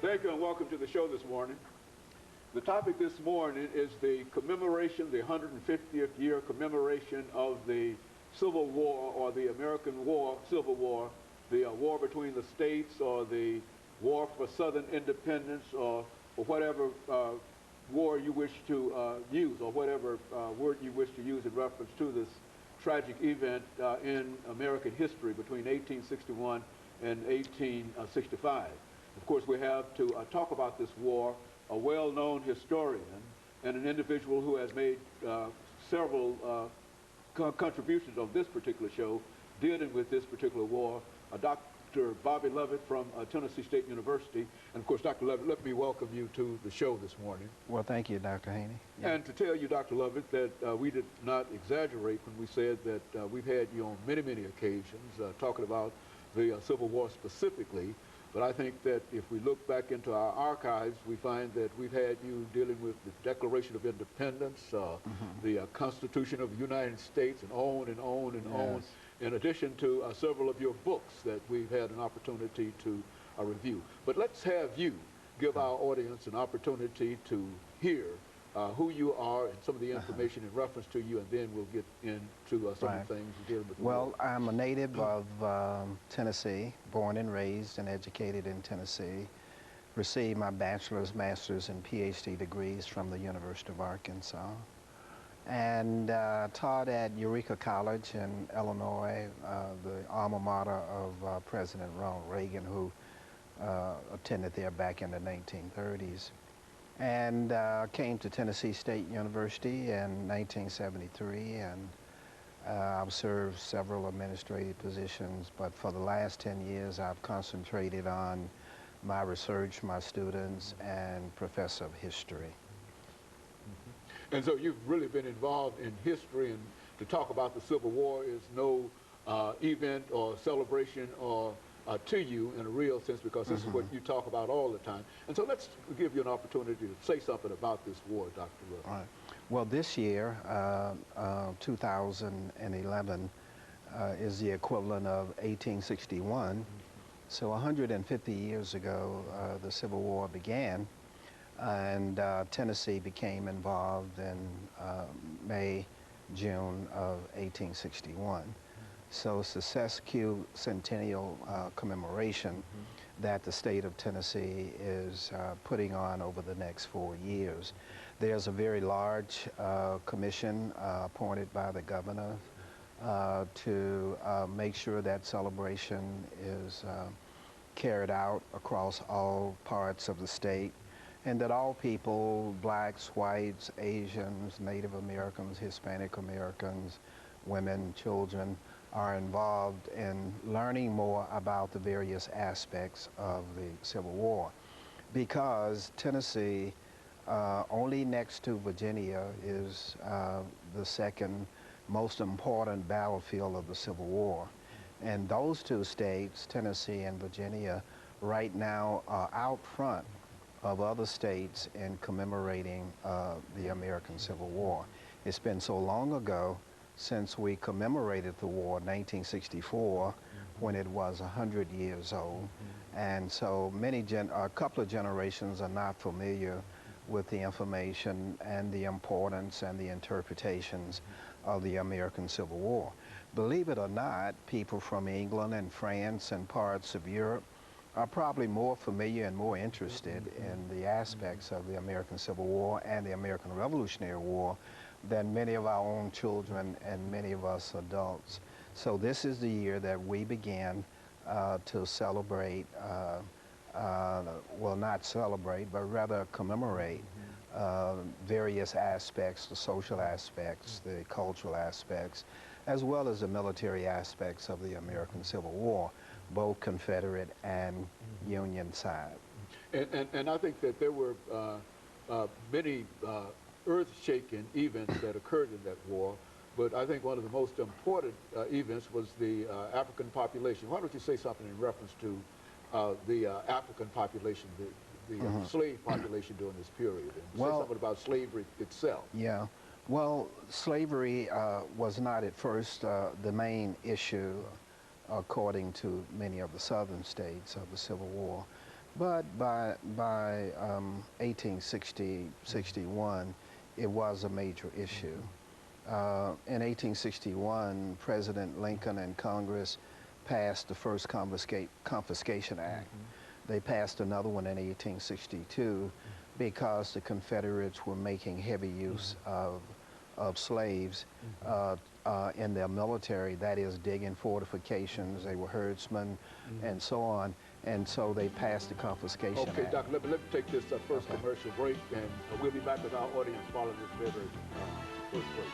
Thank you and welcome to the show this morning. The topic this morning is the commemoration, the 150th year commemoration of the Civil War, or the American War, Civil War, the war between the states, or the war for Southern independence, or whatever war you wish to use, or whatever word you wish to use in reference to this tragic event in American history between 1861 and 1865. Of course, we have to talk about this war a well-known historian and an individual who has made several contributions on this particular show dealing with this particular war, Dr. BLovett from Tennessee State University. And of course, Dr. Lovett, let me welcome you to the show this morning. Well, thank you, Dr. Haney. Yeah. And to tell you, Dr. Lovett, that we did not exaggerate when we said that we've had you on many, many occasions talking about the Civil War specifically. But I think that if we look back into our archives, we find that we've had you dealing with the Declaration of Independence, the Constitution of the United States, and on and on and on, in addition to several of your books that we've had an opportunity to review. But let's have you give our audience an opportunity to hear who you are and some of the information in reference to you, and then we'll get into some of the things you're dealing with. Well, I'm a native of Tennessee, born and raised and educated in Tennessee. Received my bachelor's, master's, and PhD degrees from the University of Arkansas. And taught at Eureka College in Illinois, the alma mater of President Ronald Reagan, who attended there back in the 1930s. And came to Tennessee State University in 1973, and I've served several administrative positions, but for the last 10 years I've concentrated on my research, my students, and professor of history. And so you've really been involved in history, and to talk about the Civil War is no event or celebration or to you in a real sense, because this is what you talk about all the time. And so let's give you an opportunity to say something about this war, Dr. Lovett. All right. Well, this year, 2011, is the equivalent of 1861. So 150 years ago, the Civil War began, and Tennessee became involved in May, June of 1861. So it's the sesquicentennial commemoration that the state of Tennessee is putting on over the next 4 years. There's a very large commission appointed by the governor to make sure that celebration is carried out across all parts of the state, and that all people, blacks, whites, Asians, Native Americans, Hispanic Americans, women, children, are involved in learning more about the various aspects of the Civil War. Because Tennessee, only next to Virginia, is the second most important battlefield of the Civil War. And those two states, Tennessee and Virginia, right now are out front of other states in commemorating the American Civil War. It's been so long ago since we commemorated the war in 1964, when it was 100 years old. And so a couple of generations are not familiar with the information and the importance and the interpretations of the American Civil War. Believe it or not, people from England and France and parts of Europe are probably more familiar and more interested in the aspects of the American Civil War and the American Revolutionary War than many of our own children and many of us adults. So this is the year that we began to celebrate, well, not celebrate, but rather commemorate various aspects, the social aspects, the cultural aspects, as well as the military aspects of the American Civil War, both Confederate and Union side. And I think that there were many earth-shaking events that occurred in that war, but I think one of the most important events was the African population. Why don't you say something in reference to the African population, the slave population during this period, and say something about slavery itself. Yeah. Well, slavery was not at first the main issue, according to many of the southern states of the Civil War. But by 1860, 61, it was a major issue. In 1861, President Lincoln and Congress passed the first Confiscation Act. They passed another one in 1862 because the Confederates were making heavy use of slaves in their military, that is digging fortifications, they were herdsmen, and so on. And so they passed the Confiscation Act. Okay, Doc, let me take this first commercial break, and we'll be back with our audience following this very first break.